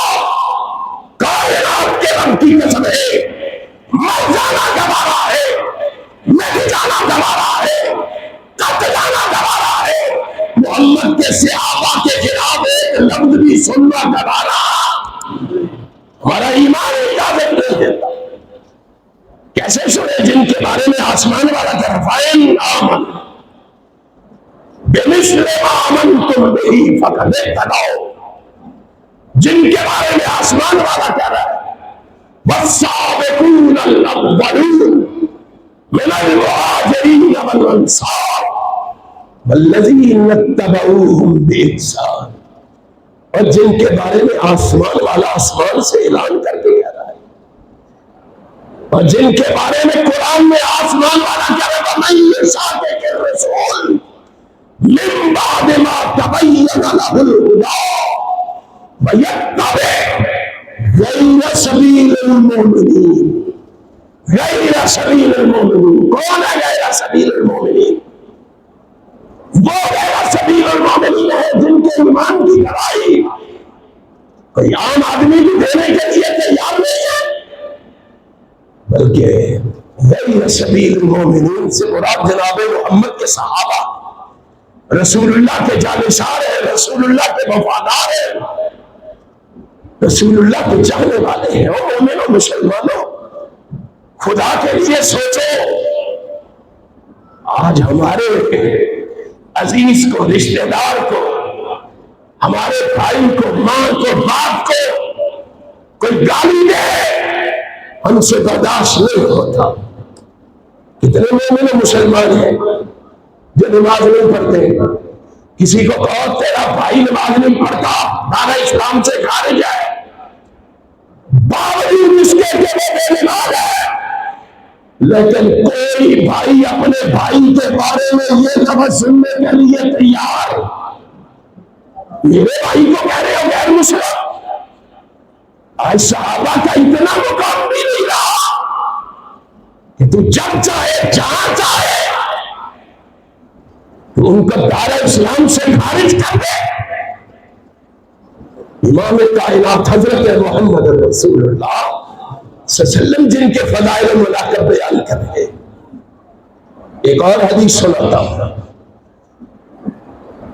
کائنات کے رب کی قسم ہے، مر جانا گوارا ہے، مٹ جانا گوارا ہے، کٹ جانا گوارا ہے. محمد کے صحابہ کے خلاف ایک لفظ بھی سننا گوارا ہمارا ایمان اجازت نہیں دیتا. کیسے سنے جن کے بارے میں آسمان والا کہہ رہا فَإِنْ آمَنُوا بِمِثْلِ مَا آمَنْتُمْ بِهِ فَقَدِ اهْتَدَوْا، جن کے بارے میں آسمان والا کہہ رہا ہے وَالسَّابِقُونَ الْأَوَّلُونَ مِنَ الْمُهَاجِرِينَ وَالْأَنصَارِ وَالَّذِينَ اتَّبَعُوهُمْ بِإِحْسَانٍ، اور جن کے بارے میں آسمان والا آسمان سے اعلان کر کے کہہ رہا ہے، اور جن کے بارے میں قرآن میں آسمان والا کہہ رہا ہے وَمَن يُشَاقِقِ الرَّسُولَ مِن بَعْدِ مَا تَبَيَّنَ لَهُ الْهُدَىٰ وَيَتَّبِعْ غَيْرَ سَبِيلِ الْمُؤْمِنِينَ. غیر سبیل المؤمنین کون ہے؟ غیر سبیل المؤمنین وہ غیر سبیل المؤمنین ہے جن کے ایمان کی گواہی کوئی عام آدمی بھی دینے کے لیے تیار نہیں ہے، بلکہ غیر سبیل المؤمنین سے مراد جناب محمد کے صحابہ، رسول اللہ کے جانشار ہیں، رسول اللہ کے وفادار ہیں، رسول اللہ کے چاہنے والے ہیں. او مومنوں، مسلمانوں، خدا کے لیے سوچو. آج ہمارے عزیز کو، رشتہ دار کو، ہمارے بھائی کو، ماں کو، باپ کو کوئی گالی دے ہم سے برداشت نہیں ہوتا. کتنے مومن مسلمان ہیں جو نماز نہیں پڑھتے. کسی کو کہو تیرا بھائی نماز نہیں پڑھتا، دارا اسلام سے خارج ہے، باوجود اس کے کہ وہ بے نماز ہے. لیکن کوئی بھائی اپنے بھائی کے بارے میں یہ لفظ سننے کے لیے تیار، میرے بھائی کو کہہ رہے ہو غیر مسلم. آج صحابہ کا اتنا مقام بھی نہیں رہا کہ تو جب چاہے جہاں چاہے تو ان کا دائرہ اسلام سے خارج کر دے. امام کائنات حضرت محمد رسول اللہ صلی اللہ علیہ وسلم جن کے فضائل و مناقب بیان کر رہے. ایک اور حدیث سناتا ہوں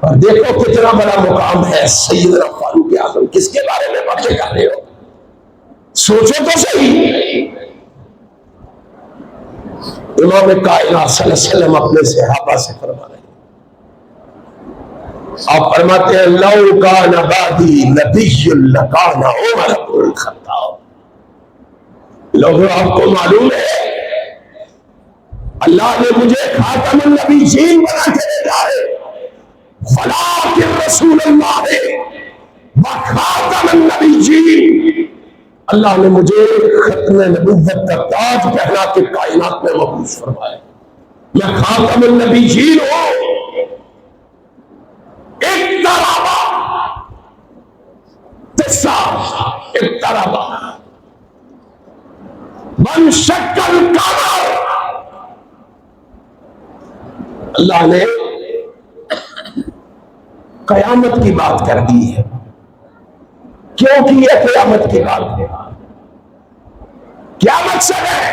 اور دیکھو کتنا بڑا مقام ہے سیدنا فاروق اعظم. کس کے بارے میں باتیں کر رہے ہو؟ سوچو تو صحیح. امام کائنات صلی اللہ علیہ وسلم اپنے صحابہ سے فرما رہے ہیں، آپ فرماتے ہیں لو کان بعدی نبی لکان عمر بن الخطاب. لوگوں آپ کو معلوم ہے اللہ نے مجھے خاتم النبیین بنا کے بھیجا ہے، ولکن رسول اللہ و خاتم النبیین. اللہ نے مجھے ختم نبوت کا تاج پہنا کے کائنات میں مبعوث فرمایا. میں خاتم النبیین ہوں. اقتربا من شکل القمر. اللہ نے قیامت کی بات کر دی ہے. کیوں کی ہے قیامت کی بات؟ کیا مقصد ہے؟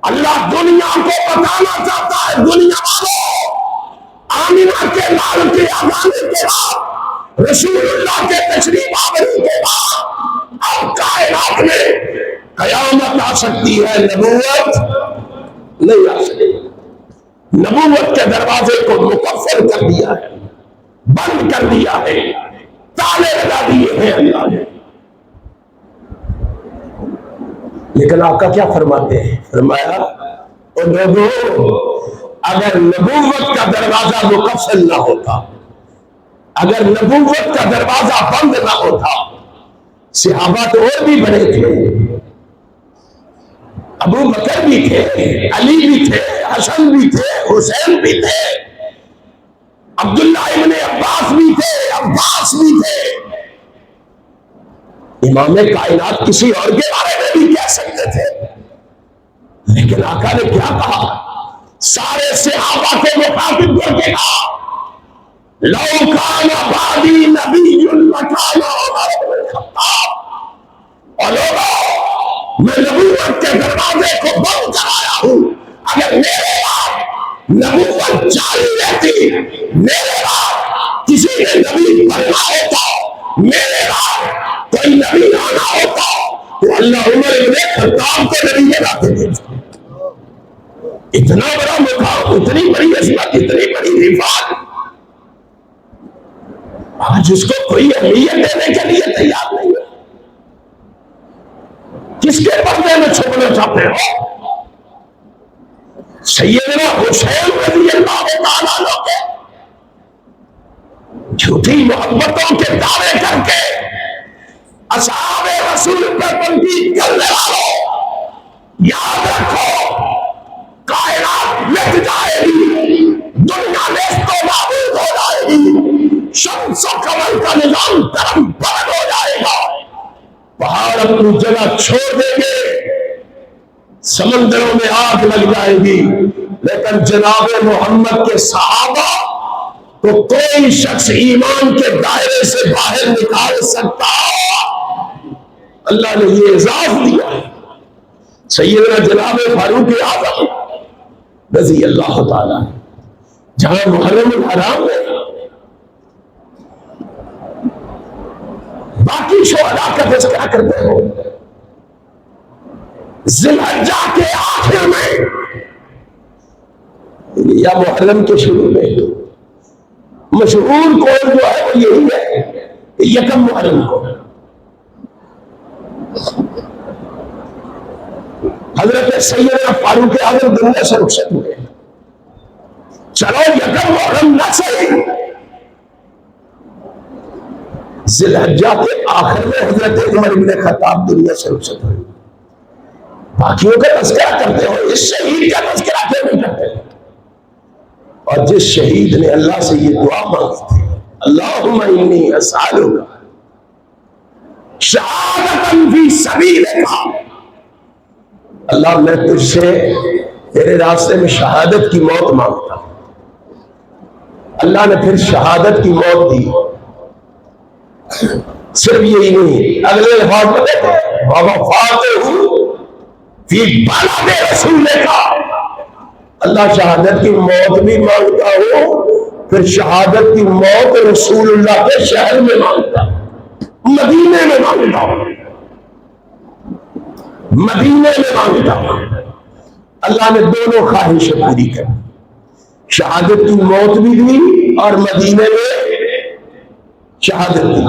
اللہ دنیا کو بتانا چاہتا ہے دنیا والوں آمنہ کے لال کے آزانے کے بعد، رسول اللہ کے تشریف آوری کے بعد اب کائنات میں قیامت آ سکتی ہے، نبوت نہیں آ سکتی۔ نبوت کے دروازے کو مقفل کر دیا ہے، بند کر دیا ہے، تالے لگا دیے ہیں اللہ نے۔ لیکن آقا کیا فرماتے ہیں؟ فرمایا او لوگوں، اگر نبوت کا دروازہ مقفل نہ ہوتا، اگر نبوت کا دروازہ بند نہ ہوتا، صحابہ تو اور بھی بڑے تھے، ابو بکر بھی تھے، علی بھی تھے، حسن بھی تھے، حسین بھی تھے، عبداللہ ابن عباس بھی تھے، عباس بھی تھے، امام کائنات کسی اور کے بارے میں بھی کہہ سکتے تھے، لیکن آقا نے کیا کہا؟ سارے صحابہ کو مخاطب کر کے کہا لو کان بعدی نبی لکان عمر بن الخطاب، اور لوگوں میں نبوت کے دروازے کو بند کرایا ہوں، اگر میرے بعد نبوت جاری رہتی، میرے بعد کسی نے نبی بننا ہوتا، میرے بعد کوئی نبی آنا ہوتا تو اللہ عمر بن الخطاب کو نبی بناتے تھے۔ اتنا بڑا مقام، اتنی بڑی عظمت، اتنی بڑی رفعت، آج اس کو کوئی اہمیت دینے کے لیے تیار نہیں ہے۔ کس کے پردے میں چھپنا چاہتے ہو؟ سیدنا حسین رضی اللہ تعالیٰ عنہ کے جھوٹی محبتوں کے دعوے کر کے اصحاب رسول پر تنقید کرنے والوں، یاد رکھو کائنات مٹ جائے گی، دنیا نیست و نابود ہو جائے گی، شمس و قمر کا نظام درم برگ ہو جائے گا، پہاڑ اپنی جگہ چھوڑ دیں گے، سمندروں میں آگ لگ جائے گی، لیکن جناب محمد کے صحابہ کو کوئی شخص ایمان کے دائرے سے باہر نکال سکتا، اللہ نے یہ اعزاز دیا ہے۔ سیدنا جناب فاروق اعظم رضی اللہ تعالیٰ جہاں محرم الحرام ہے، باقی شہداء کا تذکرہ کرتے ہو، ذی الحجہ کے آخر میں یا محرم کے شروع میں، مشہور قول جو ہے وہ یہی ہے کہ یکم محرم کو حضرت سیدنا فاروق اعظم دنیا سے رخصت ہوئے۔ چلو یکم محرم نہ صحیح، ذی الحجہ کے آخر میں حضرت عمر بن خطاب دنیا سے رخصت ہوئے۔ باقیوں کا تذکرہ کرتے ہو، اس شہید کا تذکرہ کیوں نہیں کرتے؟ اور جس شہید نے اللہ سے یہ دعا مانگی تھی، اللہم انی اسألک شہادۃ فی سبیلک، اللہ میں تجھ سے تیرے راستے میں شہادت کی موت مانگتا ہوں۔ اللہ نے پھر شہادت کی موت دی۔ صرف یہی نہیں، اگلے الفاظ میں دیکھو وَوَفَاتُهُ فِي بَلَدِ رَسُولِكَ، اللہ شہادت کی موت بھی مانگتا ہوں، پھر شہادت کی موت رسول اللہ کے شہر میں مانگتا ہوں، مدینے میں مانگتا ہوں، مدینے میں مانگتا ہوں۔ اللہ نے دونوں خواہشیں پوری کر، شہادت کی موت بھی دی اور مدینے میں شہادت دی۔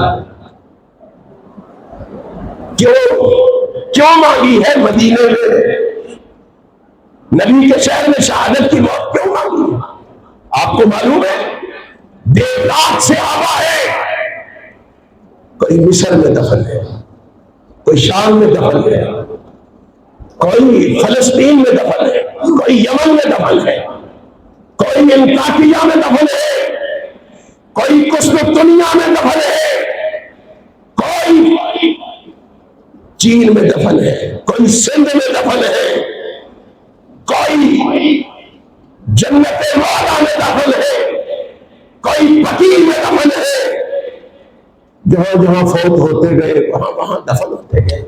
کیوں مانگی ہے مدینے میں؟ نبی کے شہر میں شہادت کی موت کیوں مانگی؟ آپ کو معلوم ہے 1.5 لاکھ صحابہ ہے، کوئی مصر میں دفن ہے، کوئی شام میں دفن ہے، کوئی فلسطین میں دفن ہے، کوئی یمن میں دفن ہے، کوئی انطاکیہ میں دفن ہے، کوئی قسطنطنیہ میں دفن ہے، کوئی چین میں دفن ہے، کوئی سندھ میں دفن ہے، کوئی جنت والا میں دفن ہے، کوئی بقیع میں دفن ہے۔ جہاں جہاں فوت ہوتے گئے وہاں وہاں دفن ہوتے گئے۔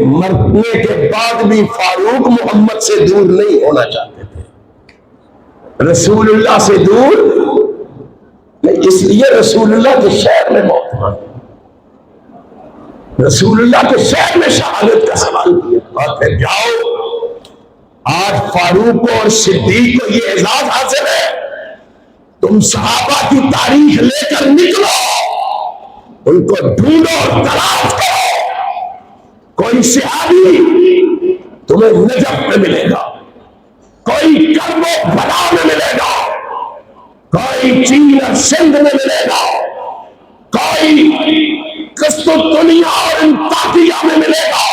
مرنے کے بعد بھی فاروق محمد سے دور نہیں ہونا چاہتے تھے۔ رسول اللہ سے دور نہیں، اس لیے رسول اللہ کے شہر میں موت ہوئی، رسول اللہ کے شہر میں شہادت کا سوال کیا، اور پھر جاؤ۔ آج فاروق اور صدیق کو یہ اعزاز حاصل ہے، تم صحابہ کی تاریخ لے کر نکلو، ان کو ڈھونڈو اور تلاش کرو، کوئی صحابی تمہیں نجف میں ملے گا، کوئی کرب و بلا میں ملے گا، کوئی چین اور سندھ میں ملے گا، کوئی قسطنطنیہ اور انطاکیہ میں ملے گا،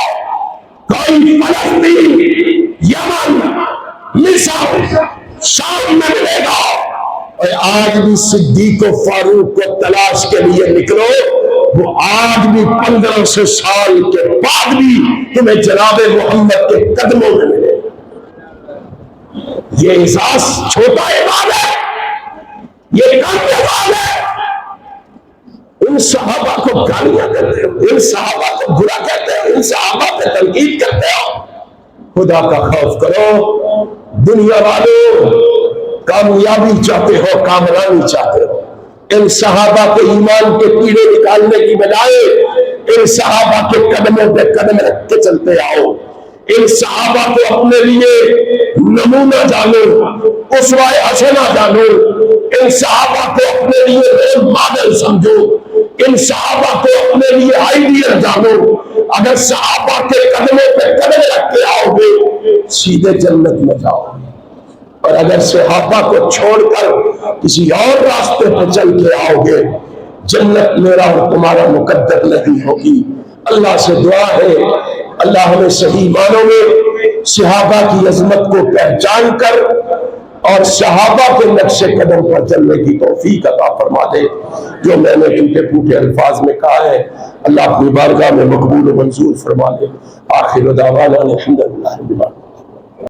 کوئی فلسطین، یمن، مصر، شام میں ملے گا۔ اور آج بھی صدیق و فاروق کو تلاش کے لیے نکلو، وہ آج بھی 1500 سال کے بعد بھی تمہیں جناب محمد کے قدموں میں ملے گا۔ یہ احساس چھوٹا اعزاز ہے، یہ کم اعزاز ہے۔ ان صحابہ کو گالیاں دیتے ہو، ان صحابہ کو برا کہتے ہو، ان صحابہ پہ تنقید کرتے ہو، خدا کا خوف کرو۔ دنیا والوں، کامیابی چاہتے ہو، کامرانی چاہتے ہو، ان صحابہ کے ایمان کے کیڑے نکالنے کی بجائے ان صحابہ کے قدموں پہ قدم رکھ کے چلتے آؤ، ان صحابہ کو اپنے لیے نمونہ جانو، اسوہ حسنہ جانو، ان صحابہ کو اپنے لیے رول ماڈل سمجھو، ان صحابہ کو اپنے لیے آئیڈیل جانو۔ اگر صحابہ کے قدموں پہ قدم رکھ کے آؤ گے سیدھے جنت میں جاؤ گے، اور اگر صحابہ کو چھوڑ کر کسی اور راستے پہ چل کے آؤ گے جنت میرا اور تمہارا مقدر نہیں ہوگی۔ اللہ سے دعا ہے اللہ ہمیں صحیح معنوں میں صحابہ کی عظمت کو پہچان کر اور صحابہ کے نقش قدم پر چلنے کی توفیق عطا فرما دے۔ جو میں نے ٹوٹے پھوٹے الفاظ میں کہا ہے اللہ اپنی بارگاہ میں مقبول و منظور فرما دے۔ آخر دعوانا الحمدللہ رب العالمین۔